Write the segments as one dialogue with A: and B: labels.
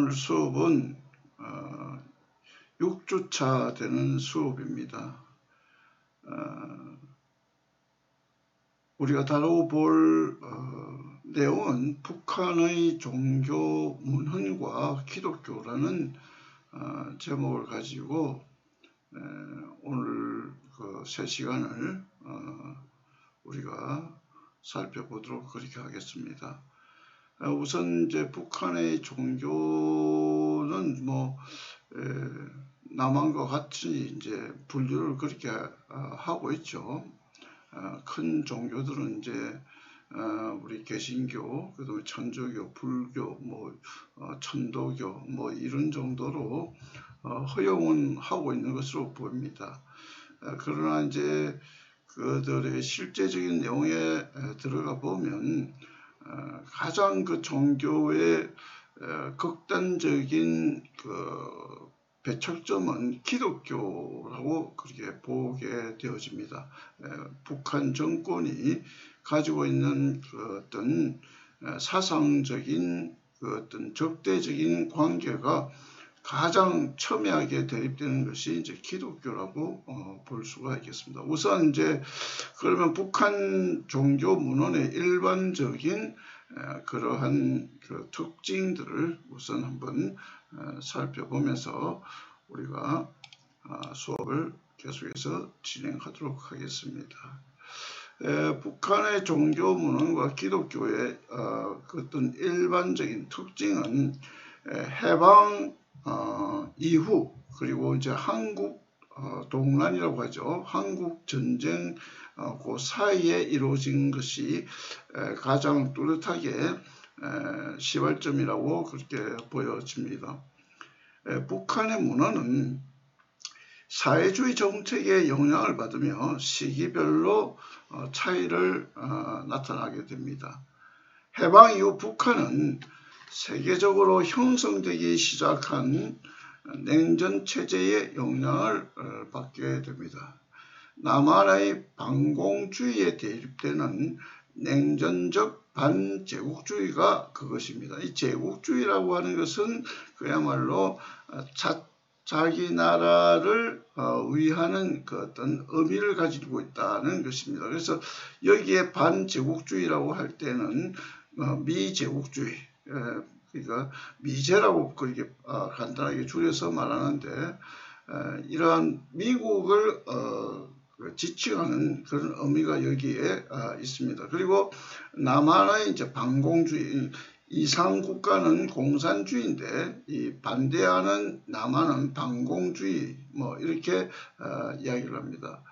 A: 오늘 수업은 6주차 되는 수업입니다. 우리가 다뤄볼 내용은 북한의 종교 문헌과 기독교라는 제목을 가지고 오늘 그 3시간을 우리가 살펴보도록 그렇게 하겠습니다. 우선 이제 북한의 종교는 남한과 같이 이제 분류를 그렇게 하고 있죠. 큰 종교들은 이제 우리 개신교, 그다음에 천주교, 불교, 천도교 이런 정도로 허용은 하고 있는 것으로 보입니다. 그러나 이제 그들의 실제적인 내용에 들어가 보면 가장 그 종교의 극단적인 그 배척점은 기독교라고 그렇게 보게 되어집니다. 북한 정권이 가지고 있는 그 어떤 사상적인 그 어떤 적대적인 관계가 가장 첨예하게 대립되는 것이 이제 기독교라고 볼 수가 있겠습니다. 우선 이제 그러면 북한 종교 문헌의 일반적인 그러한 그 특징들을 우선 한번 살펴보면서 우리가 수업을 계속해서 진행하도록 하겠습니다. 북한의 종교 문헌과 기독교의 어떤 일반적인 특징은 해방 이후 그리고 이제 한국 동란이라고 하죠. 한국 전쟁 그 사이에 이루어진 것이 가장 뚜렷하게 시발점이라고 그렇게 보여집니다. 북한의 문화는 사회주의 정책의 영향을 받으며 시기별로 차이를 나타나게 됩니다. 해방 이후 북한은 세계적으로 형성되기 시작한 냉전 체제의 영향을 받게 됩니다. 남한의 반공주의에 대립되는 냉전적 반제국주의가 그것입니다. 이 제국주의라고 하는 것은 그야말로 자기 나라를 위하는 그 어떤 의미를 가지고 있다는 것입니다. 그래서 여기에 반제국주의라고 할 때는 미제국주의, 그러니까 미제라고 그렇게 간단하게 줄여서 말하는데 이러한 미국을 지칭하는 그런 의미가 여기에 있습니다. 그리고 남한의 이제 반공주의, 이상 국가는 공산주의인데 이 반대하는 남한은 반공주의 이렇게 이야기를 합니다.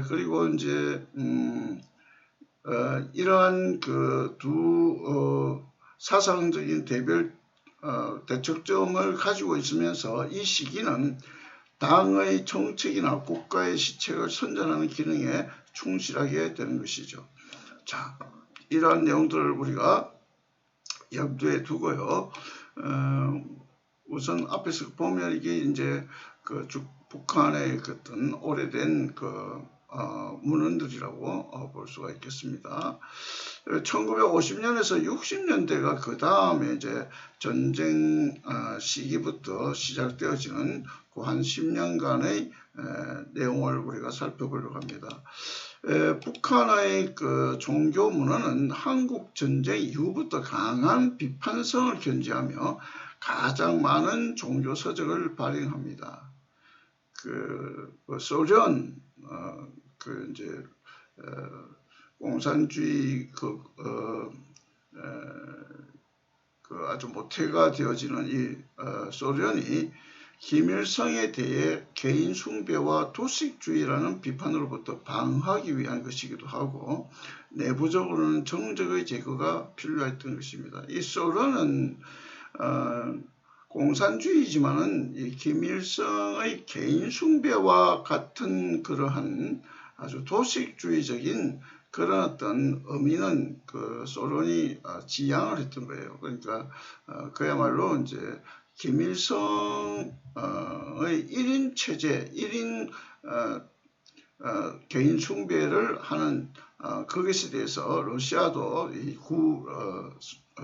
A: 그리고 이제 이러한 그 두 사상적인 대척점을 가지고 있으면서 이 시기는 당의 정책이나 국가의 시책을 선전하는 기능에 충실하게 되는 것이죠. 자, 이러한 내용들을 우리가 염두에 두고요. 우선 앞에서 보면 이게 이제 그 북한의 어떤 오래된 그 문헌들이라고 볼 수가 있겠습니다. 1950년에서 60년대가 그 다음에 이제 전쟁 시기부터 시작되어지는 그 한 10년간의 내용을 우리가 살펴보려고 합니다. 북한의 그 종교 문화는 한국 전쟁 이후부터 강한 비판성을 견지하며 가장 많은 종교 서적을 발행합니다. 소련 이제 공산주의 아주 모태가 되어지는 이 소련이 김일성에 대해 개인 숭배와 도식주의라는 비판으로부터 방어하기 위한 것이기도 하고 내부적으로는 정적의 제거가 필요했던 것입니다. 이 소련은 공산주의지만은 이 김일성의 개인 숭배와 같은 그러한 아주 도식주의적인 그런 어떤 의미는 그 소련이 지향을 했던 거예요. 그러니까 그야말로 이제 김일성의 1인 체제, 1인 개인 숭배를 하는 그것에 대해서 러시아도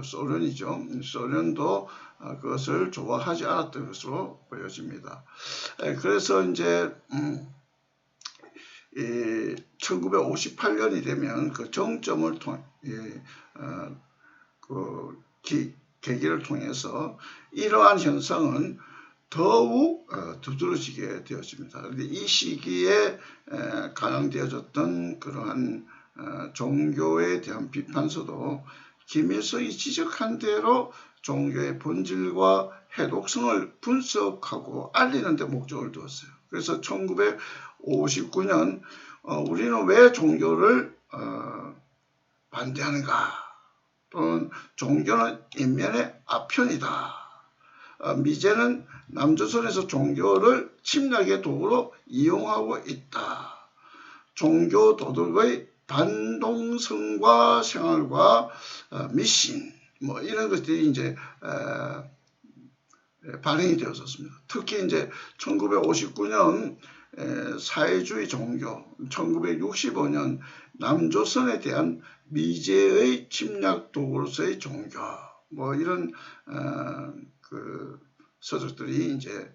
A: 소련이죠. 소련도 그것을 좋아하지 않았던 것으로 보여집니다. 그래서 이제 1958년이 되면 그 정점을 계기를 통해서 이러한 현상은 더욱 두드러지게 되어집니다. 그런데 이 시기에 가장되어졌던 그러한 종교에 대한 비판서도 김일성이 지적한 대로 종교의 본질과 해독성을 분석하고 알리는 데 목적을 두었어요. 그래서 1959년 우리는 왜 종교를 반대하는가, 또는 종교는 인면의 아편이다, 미제는 남조선에서 종교를 침략의 도구로 이용하고 있다, 종교 도덕의 반동성과 생활과 미신, 뭐 이런 것들이 이제 발행이 되었었습니다. 특히 이제 1959년 사회주의 종교, 1965년 남조선에 대한 미제의 침략 도구로서의 종교, 뭐 이런 그 서적들이 이제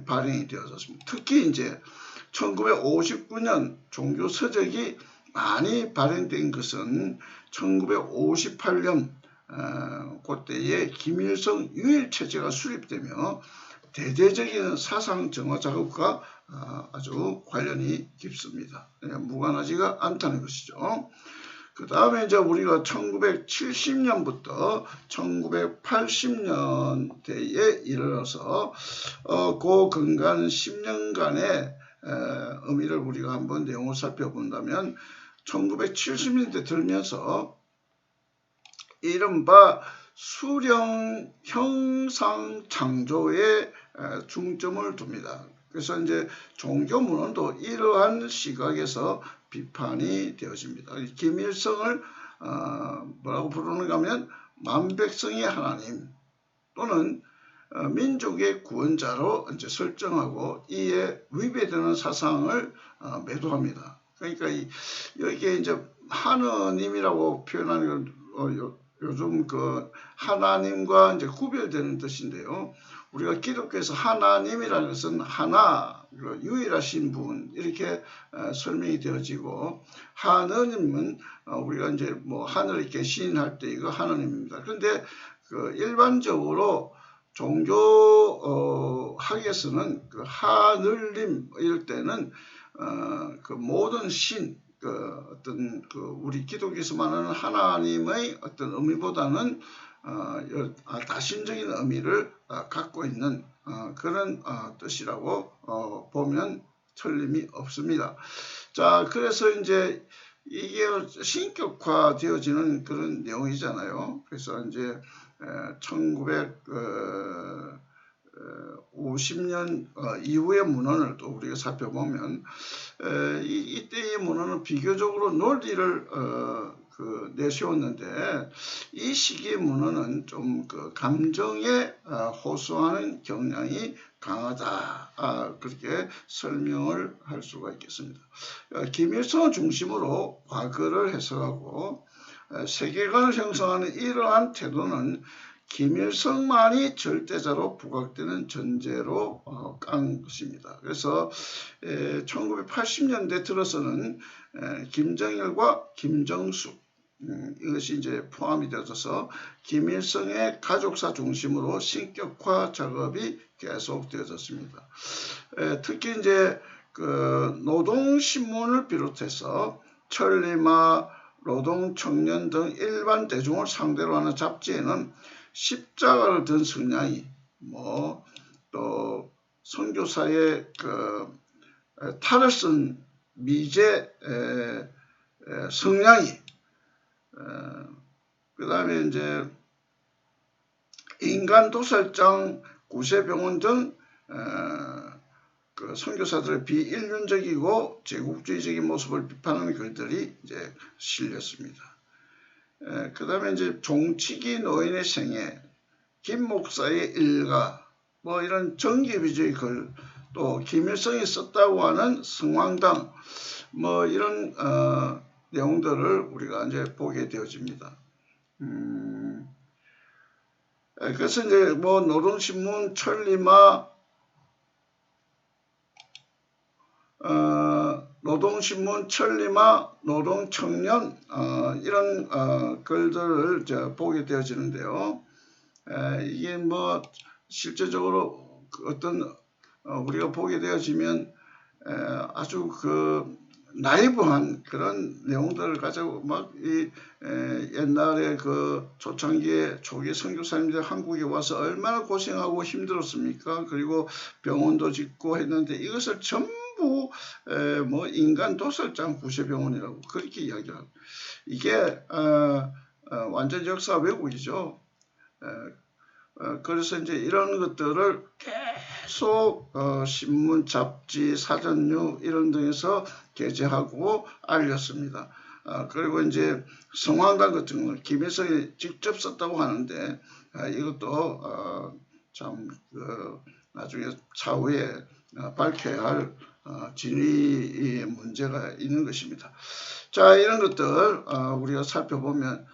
A: 발행이 되었었습니다. 특히 이제 1959년 종교 서적이 많이 발행된 것은 1958년 그때에 김일성 유일체제가 수립되며 대대적인 사상 정화 작업과 아주 관련이 깊습니다. 무관하지가 않다는 것이죠. 그 다음에 이제 우리가 1970년부터 1980년대에 이르러서 그 근간 10년간의 의미를 우리가 한번 내용을 살펴본다면 1970년대 들면서 이른바 수령 형상 창조에 중점을 둡니다. 그래서 이제 종교문헌도 이러한 시각에서 비판이 되어집니다. 김일성을 뭐라고 부르는가 하면 만백성의 하나님 또는 민족의 구원자로 이제 설정하고 이에 위배되는 사상을 매도합니다. 그러니까 여기에 이제 하느님이라고 표현하는 건 요즘 그 하나님과 이제 구별되는 뜻인데요. 우리가 기독교에서 하나님이라는 것은 하나, 유일하신 분 이렇게 설명이 되어지고, 하느님은 우리가 이제 뭐 하늘에 계신할 때 이거 하나님입니다. 그런데 그 일반적으로 종교 학에서는 그 하늘님 이럴 때는 그 모든 신, 어떤 우리 기독교에서 말하는 하나님의 어떤 의미보다는 다신적인 의미를 갖고 있는 그런 뜻이라고 보면 틀림이 없습니다. 자, 그래서 이제 이게 신격화 되어지는 그런 내용이잖아요. 그래서 이제 1950년 이후의 문헌을 또 우리가 살펴보면 이때의 문헌은 비교적으로 논리를 내세웠는데 이 시기의 문헌은 좀 그 감정에 호소하는 경향이 강하다, 그렇게 설명을 할 수가 있겠습니다. 김일성을 중심으로 과거를 해석하고 세계관을 형성하는 이러한 태도는 김일성만이 절대자로 부각되는 전제로 깐 것입니다. 그래서 1980년대 들어서는 김정일과 김정숙 이것이 이제 포함이 되어서 김일성의 가족사 중심으로 신격화 작업이 계속 되어졌습니다. 특히 이제 그 노동신문을 비롯해서 천리마, 노동청년 등 일반 대중을 상대로 하는 잡지에는 십자가를 든 성냥이, 뭐 또 선교사의 그 탈을 쓴 미제 성냥이, 그 다음에 이제 인간도살장, 구세병원 등 그 선교사들의 비인륜적이고 제국주의적인 모습을 비판하는 글들이 이제 실렸습니다. 그 다음에 이제 종치기 노인의 생애, 김 목사의 일가, 뭐 이런 정기 위주의 글, 또 김일성이 썼다고 하는 성황당, 뭐 이런 내용들을 우리가 이제 보게 되어집니다. 그래서 이제 뭐 노동신문, 천리마, 노동신문, 천리마, 노동청년 이런 글들을 보게 되어지는데요. 이게 뭐 실제적으로 어떤 우리가 보게 되어지면 아주 그 나이브한 그런 내용들을 가지고 막 이 옛날에 그 초창기에 초기 선교사님들 한국에 와서 얼마나 고생하고 힘들었습니까? 그리고 병원도 짓고 했는데 이것을 전부 뭐 인간 도살장 구세병원이라고 그렇게 이야기하고 이게 완전 역사 왜곡이죠. 그래서 이제 이런 것들을 계속 신문, 잡지, 사전류 이런 등에서 게재하고 알렸습니다. 그리고 이제 성황당 같은 경우는 김일성이 직접 썼다고 하는데 이것도 참 나중에 차후에 밝혀야 할 진위의 문제가 있는 것입니다. 자, 이런 것들 우리가 살펴보면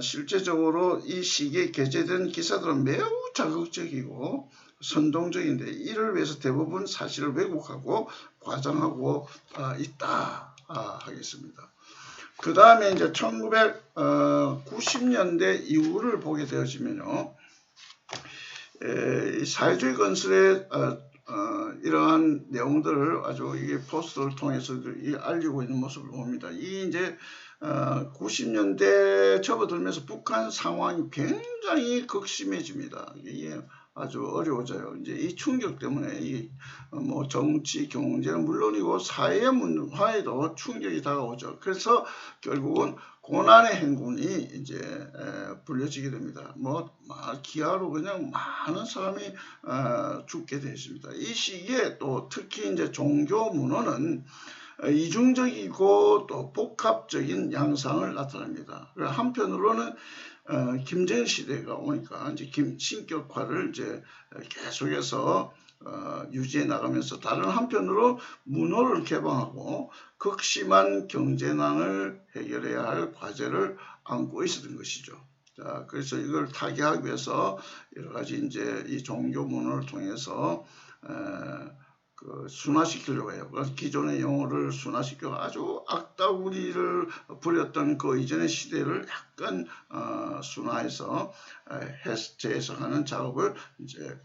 A: 실제적으로 이 시기에 게재된 기사들은 매우 자극적이고 선동적인데 이를 위해서 대부분 사실을 왜곡하고 과장하고 있다 하겠습니다. 그 다음에 이제 1990년대 이후를 보게 되어지면요, 사회주의 건설의 이러한 내용들을 아주 이게 포스터를 통해서 알리고 있는 모습을 봅니다. 이 이제 90년대 접어들면서 북한 상황이 굉장히 극심해집니다. 이게 아주 어려워져요. 이제 이 충격 때문에 이 뭐 정치, 경제는 물론이고 사회 문화에도 충격이 다가오죠. 그래서 결국은 고난의 행군이 이제 불려지게 됩니다. 뭐 기아로 그냥 많은 사람이 죽게 되었습니다. 이 시기에 또 특히 이제 종교 문화는 이중적이고 또 복합적인 양상을 나타냅니다. 한편으로는 김정일 시대가 오니까 이제 신격화를 이제 계속해서 유지해 나가면서 다른 한편으로 문호를 개방하고 극심한 경제난을 해결해야 할 과제를 안고 있었던 것이죠. 자, 그래서 이걸 타개하기 위해서 여러 가지 이제 이 종교 문호를 통해서 순화시키려고 해요. 기존의 용어를 순화시켜 아주 악다구리를 부렸던 그 이전의 시대를 약간 순화해서 재해석하는 작업을 이제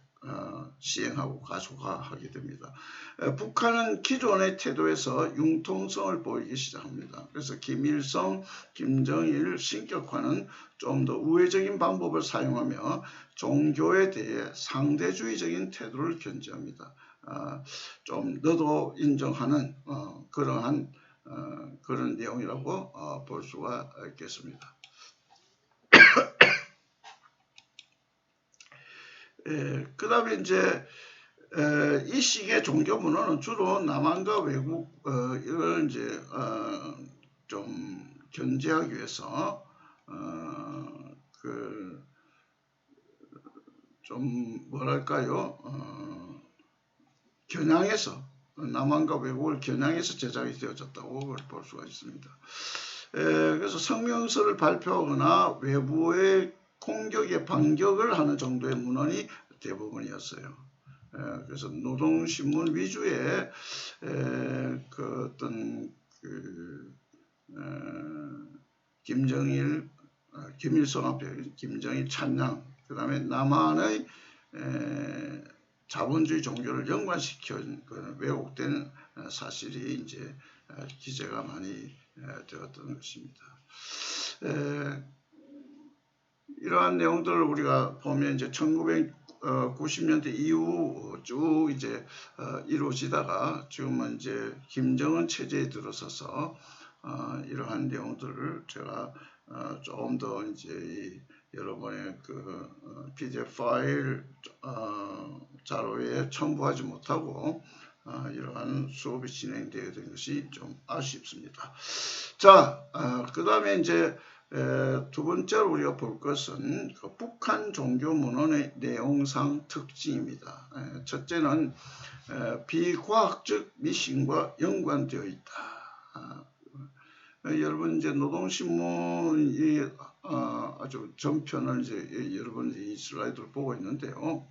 A: 시행하고 가속화하게 됩니다. 북한은 기존의 태도에서 융통성을 보이기 시작합니다. 그래서 김일성, 김정일 신격화는 좀 더 우회적인 방법을 사용하며 종교에 대해 상대주의적인 태도를 견지합니다. 좀 너도 인정하는 그러한 그런 내용이라고 볼 수가 있겠습니다. 그 다음에 이제 이 시기의 종교 문화는 주로 남한과 외국 이걸 이제 좀 견제하기 위해서 좀 뭐랄까요 겨냥해서 남한과 외국을 겨냥해서 제작이 되어졌다고 볼 수가 있습니다. 그래서 성명서를 발표하거나 외부의 공격에 반격을 하는 정도의 문헌이 대부분이었어요. 그래서 노동신문 위주의 그 어떤 김정일, 김일성 앞에 김정일 찬양, 그 다음에 남한의 자본주의 종교를 연관시킨 그 왜곡된 사실이 이제 기재가 많이 되었던 것입니다. 이러한 내용들을 우리가 보면 이제 1990년대 이후 쭉 이제 이루어지다가 지금은 이제 김정은 체제에 들어서서 이러한 내용들을 제가 조금 더 이제 여러분의 그 PDF 파일 자료에 첨부하지 못하고 이러한 수업이 진행되어야 된 것이 좀 아쉽습니다. 자, 그 다음에 이제 두 번째로 우리가 볼 것은 그 북한 종교 문헌의 내용상 특징입니다. 첫째는 비과학적 미신과 연관되어 있다. 여러분 이제 노동신문이 아주 전편을 이제 여러분 이 슬라이드를 보고 있는데요.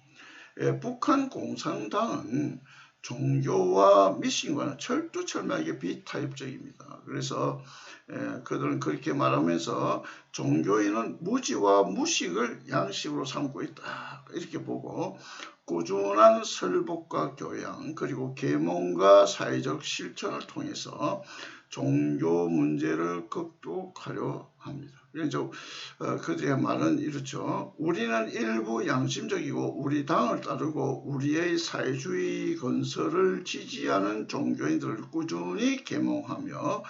A: 북한 공산당은 종교와 미신과는 철두철미하게 비타협적입니다. 그래서 그들은 그렇게 말하면서 종교인은 무지와 무식을 양식으로 삼고 있다. 이렇게 보고 꾸준한 설복과 교양 그리고 계몽과 사회적 실천을 통해서 종교 문제를 극복하려 합니다. 그래서 그들의 말은 이렇죠. 우리는 일부 양심적이고 우리 당을 따르고 우리의 사회주의 건설을 지지하는 종교인들을 꾸준히 계몽하며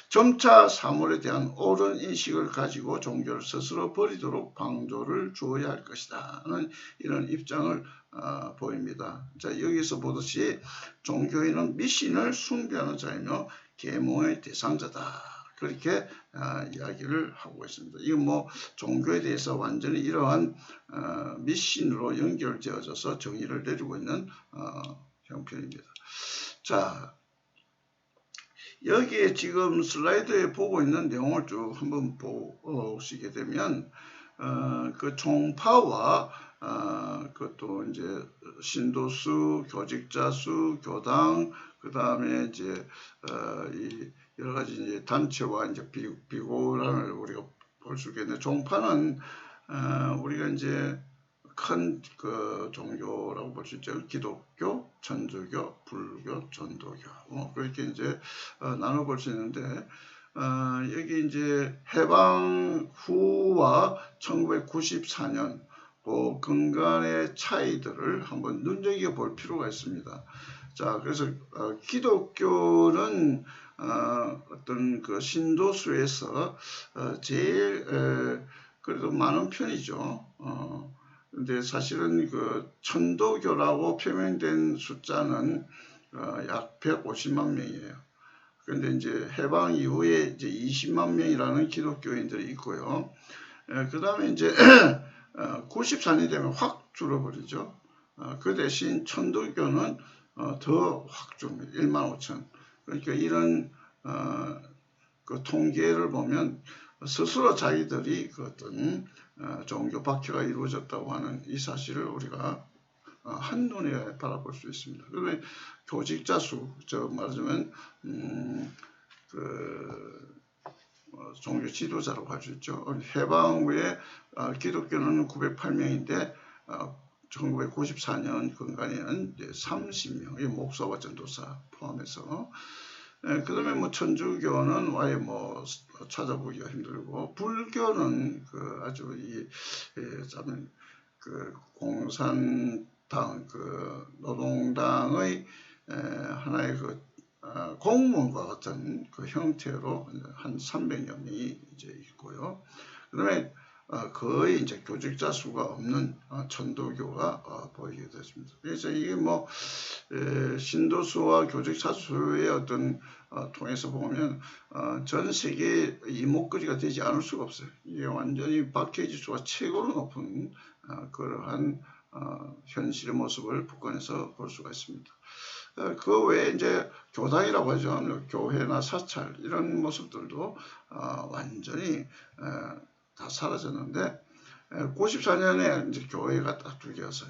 A: 점차 사물에 대한 옳은 인식을 가지고 종교를 스스로 버리도록 방조를 주어야 할 것이다. 는 이런 입장을 보입니다. 자, 여기서 보듯이 종교인은 미신을 숭배하는 자이며 계몽의 대상자다. 그렇게 이야기를 하고 있습니다. 이건 뭐 종교에 대해서 완전히 이러한 미신으로 연결되어져서 정의를 내리고 있는 형편입니다. 자, 여기에 지금 슬라이드에 보고 있는 내용을 쭉 한번 보시게 되면 그 종파와 그것도 이제 신도수, 교직자수, 교당, 그 다음에 이제 이 여러 가지 이제 단체와 이제 비고란을 우리가 볼 수 있겠는데, 종파는 우리가 이제 큰 그 종교라고 볼 수 있죠. 기독교, 천주교, 불교, 전도교 그렇게 이제 나눠 볼 수 있는데, 여기 이제 해방 후와 1994년 그 근간의 차이들을 한번 눈여겨 볼 필요가 있습니다. 자, 그래서 기독교는 어떤 그 신도수에서 제일 그래도 많은 편이죠. 근데 사실은 그 천도교라고 표명된 숫자는 약 150만 명이에요. 그런데 이제 해방 이후에 이제 20만 명이라는 기독교인들이 있고요. 그 다음에 이제 94년이 되면 확 줄어버리죠. 그 대신 천도교는 더 확 줍니다. 1만 5천. 그러니까 이런 그 통계를 보면 스스로 자기들이 그 어떤 종교 박해가 이루어졌다고 하는 이 사실을 우리가 한눈에 바라볼 수 있습니다. 그러면 교직자 수, 말하자면 종교 지도자라고 할 수 있죠. 해방 후에 기독교는 908명인데 1994년 근간에는 30명, 목사와 전도사 포함해서. 그 다음에 뭐 천주교는 아예 뭐 찾아보기가 힘들고, 불교는 그 아주 그 공산당, 그 노동당의 하나의 그 공무원과 같은 그 형태로 한 300여 명이 이제 있고요. 그 다음에 거의 이제 교직자 수가 없는 천도교가 보이게 되었습니다. 그래서 이게 뭐 신도수와 교직자 수의 어떤 통해서 보면 전 세계 이목거리가 되지 않을 수가 없어요. 이게 완전히 박해 지수가 최고로 높은 그러한 현실의 모습을 북한에서 볼 수가 있습니다. 그 외에 이제 교당이라고 하죠. 교회나 사찰 이런 모습들도 완전히 다 사라졌는데, 94년에 이제 교회가 딱 2개였어요.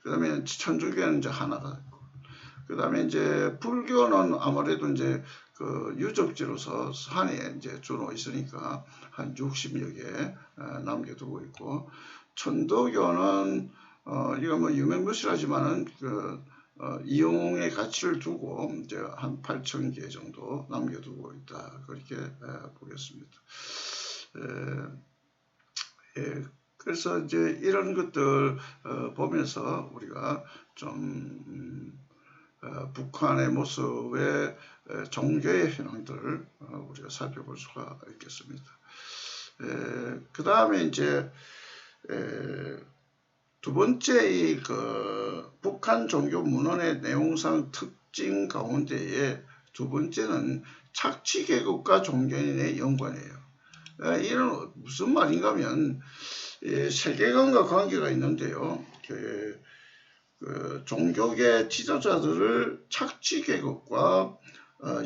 A: 그 다음에 천주교는 이제 하나가 있고, 그 다음에 이제 불교는 아무래도 이제 그 유적지로서 산에 이제 주로 있으니까 한 60여 개 남겨두고 있고, 천도교는 이거 뭐 유명무실하지만은 그 이용의 가치를 두고 이제 한 8,000개 정도 남겨두고 있다. 그렇게 보겠습니다. 그래서 이제 이런 것들 보면서 우리가 좀 북한의 모습의 종교의 현황들을 우리가 살펴볼 수가 있겠습니다. 그 다음에 이제 두 번째 그 북한 종교 문헌의 내용상 특징 가운데에 두 번째는 착취 계급과 종교인의 연관이에요. 이런 무슨 말인가 하면 세계관과 관계가 있는데요. 그 종교계 지도자들을 착취 계급과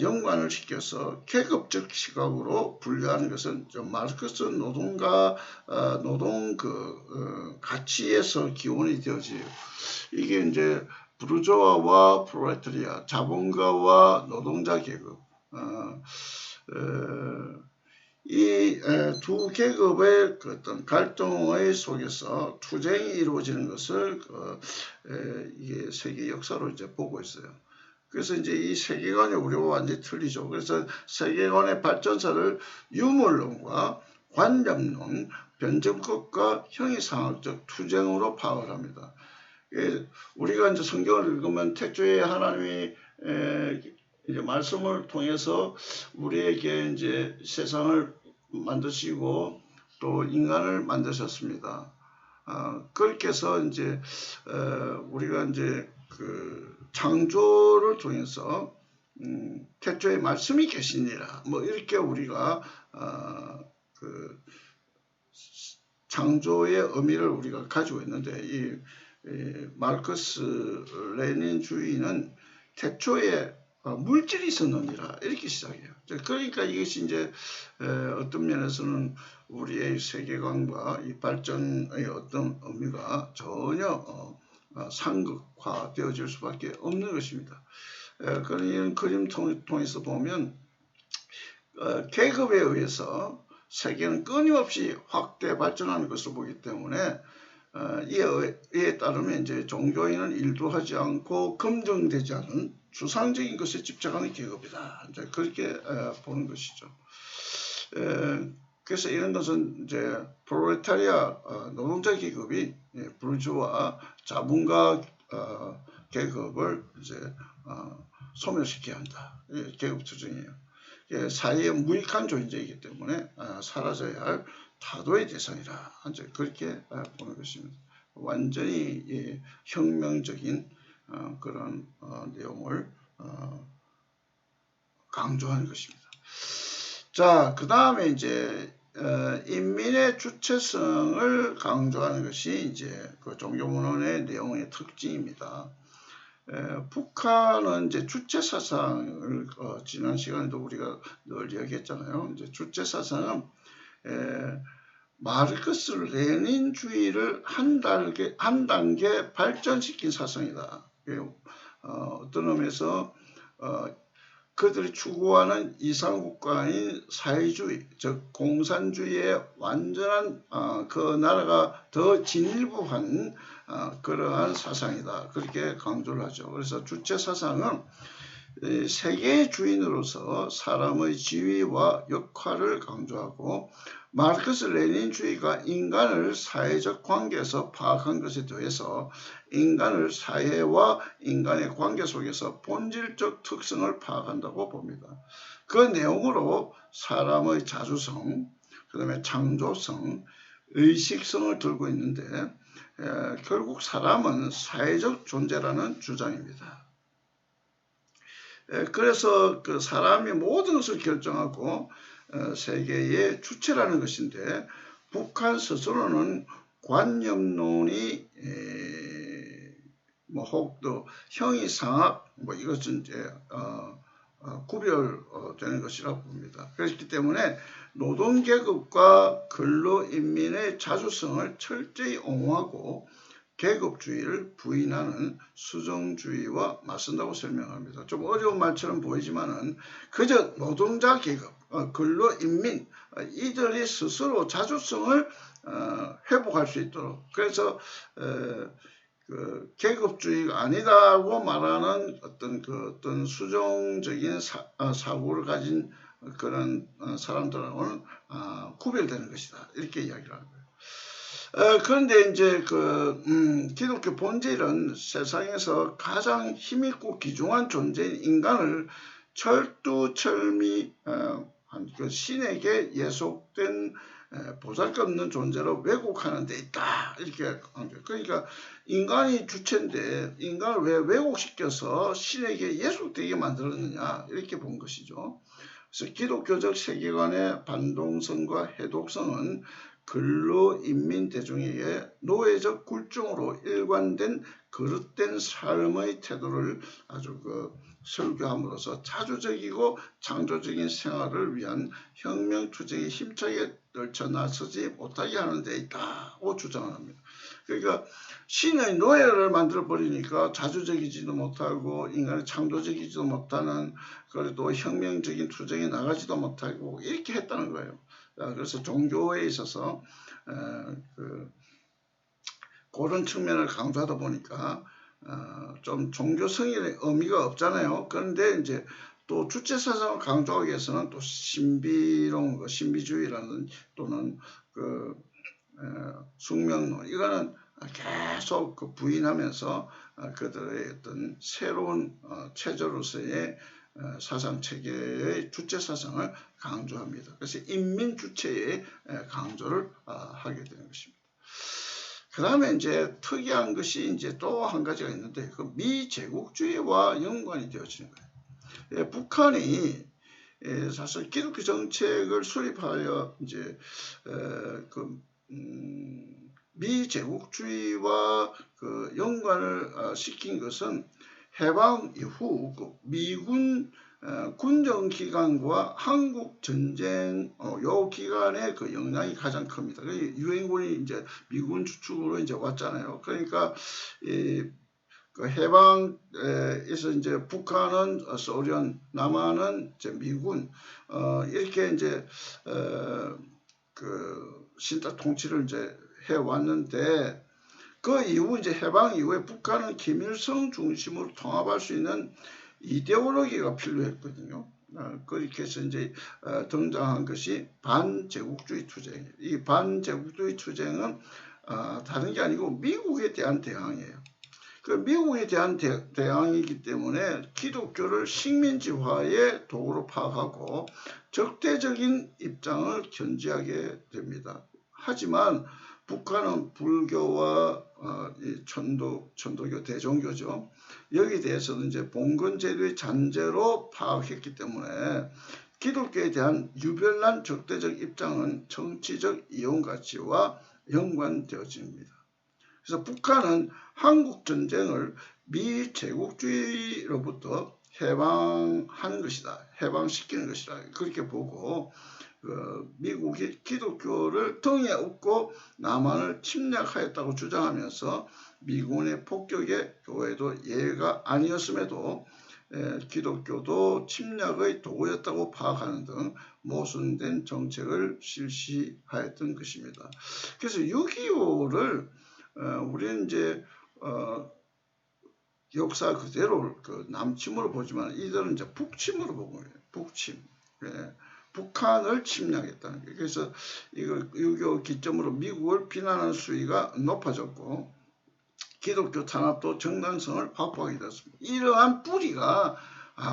A: 연관을 시켜서 계급적 시각으로 분류하는 것은 좀 마르크스 노동가 노동 가치에서 기원이 되어지요. 이게 이제 부르조아와 프롤레타리아, 자본가와 노동자 계급, 이 두 계급의 어떤 갈등의 속에서 투쟁이 이루어지는 것을 이게 세계 역사로 이제 보고 있어요. 그래서 이제 이 세계관이 우리와 완전히 틀리죠. 그래서 세계관의 발전사를 유물론과 관념론, 변증법과 형이상학적 투쟁으로 파악을 합니다. 우리가 이제 성경을 읽으면 태초에 하나님이 이제 말씀을 통해서 우리에게 이제 세상을 만드시고 또 인간을 만드셨습니다. 그렇게 해서 이제 우리가 이제 그 창조를 통해서 태초에 말씀이 계시니라 뭐 이렇게 우리가 그 창조의 의미를 우리가 가지고 있는데 이 마르크스 레닌주의는 태초에 물질이 있었느니라 이렇게 시작해요. 그러니까 이것이 이제 어떤 면에서는 우리의 세계관과 이 발전의 어떤 의미가 전혀 상극화되어질 수밖에 없는 것입니다. 그런 그림 통해서 보면 계급에 의해서 세계는 끊임없이 확대 발전하는 것을 보기 때문에 이에 따르면 이제 종교인은 일도 하지 않고 검증되지 않은 추상적인 것에 집착하는 계급이다. 이제 그렇게 보는 것이죠. 그래서 이런 것은 이제 프롤레타리아 노동자 계급이 부르주아 자본가 계급을 이제 소멸시켜야 한다. 계급 투쟁이에요. 사회의 무익한 존재이기 때문에 사라져야 할 타도의 대상이라 이제 그렇게 보는 것입니다. 완전히 혁명적인 그런 내용을 강조하는 것입니다. 자, 그 다음에 이제 인민의 주체성을 강조하는 것이 이제 그 종교문헌의 내용의 특징입니다. 북한은 이제 주체 사상을 지난 시간에도 우리가 늘 이야기했잖아요. 이제 주체 사상은 마르크스 레닌주의를 한 단계 발전시킨 사상이다. 어떤 의미에서 그들이 추구하는 이상국가인 사회주의, 즉 공산주의의 완전한 그 나라가 더 진일보한 그러한 사상이다. 그렇게 강조를 하죠. 그래서 주체 사상은 세계의 주인으로서 사람의 지위와 역할을 강조하고 마르크스 레닌주의가 인간을 사회적 관계에서 파악한 것에 더해서 인간을 사회와 인간의 관계 속에서 본질적 특성을 파악한다고 봅니다. 그 내용으로 사람의 자주성, 그 다음에 창조성, 의식성을 들고 있는데 결국 사람은 사회적 존재라는 주장입니다. 그래서 그 사람이 모든 것을 결정하고 세계의 주체라는 것인데 북한 스스로는 관념론이 혹 또 형이상학 이것은 이제 구별되는 것이라고 봅니다. 그렇기 때문에 노동계급과 근로인민의 자주성을 철저히 옹호하고 계급주의를 부인하는 수정주의와 맞선다고 설명합니다. 좀 어려운 말처럼 보이지만은 그저 노동자 계급, 근로인민 이들이 스스로 자주성을 회복할 수 있도록 그래서 그 계급주의가 아니다고 말하는 어떤 수정적인 사고를 가진 그런 사람들하고는 구별되는 것이다. 이렇게 이야기를 하는 거예요. 그런데 이제 기독교 본질은 세상에서 가장 힘있고 귀중한 존재인 인간을 철두철미 그 신에게 예속된 보잘것없는 존재로 왜곡하는 데 있다. 이렇게 그러니까 인간이 주체인데 인간을 왜 왜곡시켜서 신에게 예속되게 만들었느냐 이렇게 본 것이죠. 그래서 기독교적 세계관의 반동성과 해독성은 근로 인민 대중에게 노예적 굴종으로 일관된 그릇된 삶의 태도를 아주 설교함으로써 자주적이고 창조적인 생활을 위한 혁명 투쟁에 힘차게 떨쳐 나서지 못하게 하는 데 있다고 주장을 합니다. 그러니까 신의 노예를 만들어 버리니까 자주적이지도 못하고 인간의 창조적이지도 못하는, 그래도 혁명적인 투쟁에 나가지도 못하고 이렇게 했다는 거예요. 그래서 종교에 있어서 그런 측면을 강조하다 보니까 좀 종교성의 의미가 없잖아요. 그런데 이제 또 주체사상을 강조하기 위해서는 또 신비론, 신비주의라는 또는 숙명론, 이거는 계속 부인하면서 그들의 어떤 새로운 체제로서의 사상 체계의 주체 사상을 강조합니다. 그래서 인민 주체의 강조를 하게 되는 것입니다. 그 다음에 이제 특이한 것이 이제 또 한 가지가 있는데, 그 미제국주의와 연관이 되어지는 거예요. 북한이 사실 기독교 정책을 수립하여 이제 미제국주의와 연관을 시킨 것은 해방 이후 미군 군정 기간과 한국 전쟁 요 기간의 영향이 가장 큽니다. 유엔군이 이제 미군 주축으로 이제 왔잖아요. 그러니까 해방에서 이제 북한은 소련, 남한은 이제 미군 이렇게 이제 신라 통치를 이제 해 왔는데, 그 이후 이제 해방 이후에 북한은 김일성 중심으로 통합할 수 있는 이데올로기가 필요했거든요. 그렇게 해서 이제 등장한 것이 반제국주의 투쟁이에요. 이 반제국주의 투쟁은 다른 게 아니고 미국에 대한 대항이에요. 그 미국에 대한 대항이기 때문에 기독교를 식민지화의 도구로 파악하고 적대적인 입장을 견지하게 됩니다. 하지만 북한은 불교와 천도교, 대종교죠. 여기에 대해서는 이제 봉건 제도의 잔재로 파악했기 때문에 기독교에 대한 유별난 적대적 입장은 정치적 이용 가치와 연관되어집니다. 그래서 북한은 한국 전쟁을 미제국주의로부터 해방하는 것이다, 해방시키는 것이다, 그렇게 보고 미국이 기독교를 등에 업고 남한을 침략하였다고 주장하면서 미군의 폭격에 교회도 예외가 아니었음에도 기독교도 침략의 도구였다고 파악하는 등 모순된 정책을 실시하였던 것입니다. 그래서 6.25를 우리는 이제 역사 그대로 남침으로 보지만 이들은 이제 북침으로 보고 있어요. 북침. 북한을 침략했다는 거예요. 그래서 이거 6.25 기점으로 미국을 비난하는 수위가 높아졌고 기독교 탄압도 정당성을 확보하게 되었습니다. 이러한 뿌리가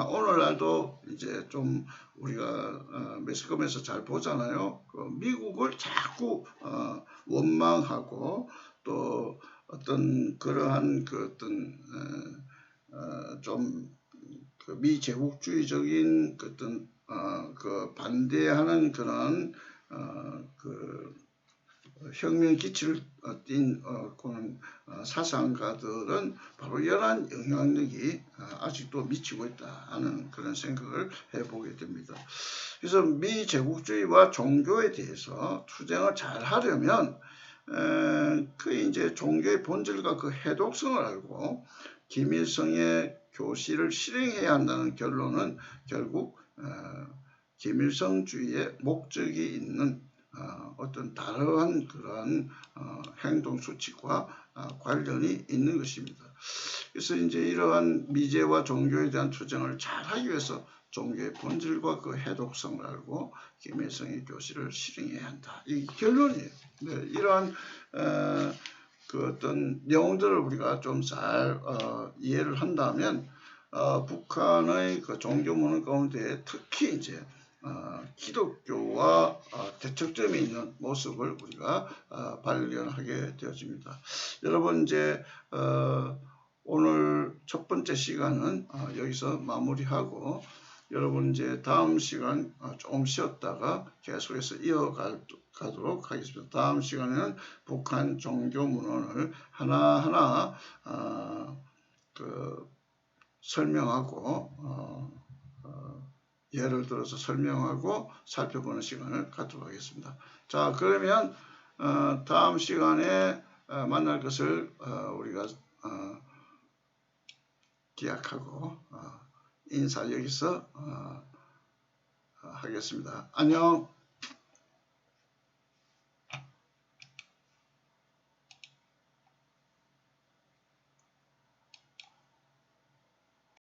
A: 오늘날도 이제 좀 우리가 매스컴에서 잘 보잖아요. 미국을 자꾸 원망하고 또 어떤 그러한 좀 미제국주의적인 어떤 반대하는 그런 혁명 기치를 띈 그런 사상가들은 바로 이러한 영향력이 아직도 미치고 있다 하는 그런 생각을 해보게 됩니다. 그래서 미제국주의와 종교에 대해서 투쟁을 잘 하려면 이제 종교의 본질과 그 해독성을 알고 김일성의 교시를 실행해야 한다는 결론은 결국 김일성주의의 목적이 있는 어떤 다른 그런 행동 수칙과 관련이 있는 것입니다. 그래서 이제 이러한 미제와 종교에 대한 투쟁을 잘 하기 위해서 종교의 본질과 그 해독성을 알고 김일성의 교시를 실행해야 한다. 이 결론이에요. 네, 이러한 어떤 내용들을 우리가 좀 잘 이해를 한다면 북한의 종교 문화 가운데 특히 이제 기독교와 대척점이 있는 모습을 우리가 발견하게 되어집니다. 여러분 이제 오늘 첫 번째 시간은 여기서 마무리하고 여러분 이제 다음 시간 좀 쉬었다가 계속해서 이어가도록 하겠습니다. 다음 시간에는 북한 종교 문헌을 하나하나 설명하고 예를 들어서 설명하고 살펴보는 시간을 갖도록 하겠습니다. 자, 그러면 다음 시간에 만날 것을 우리가 기약하고 인사 여기서 하겠습니다. 안녕.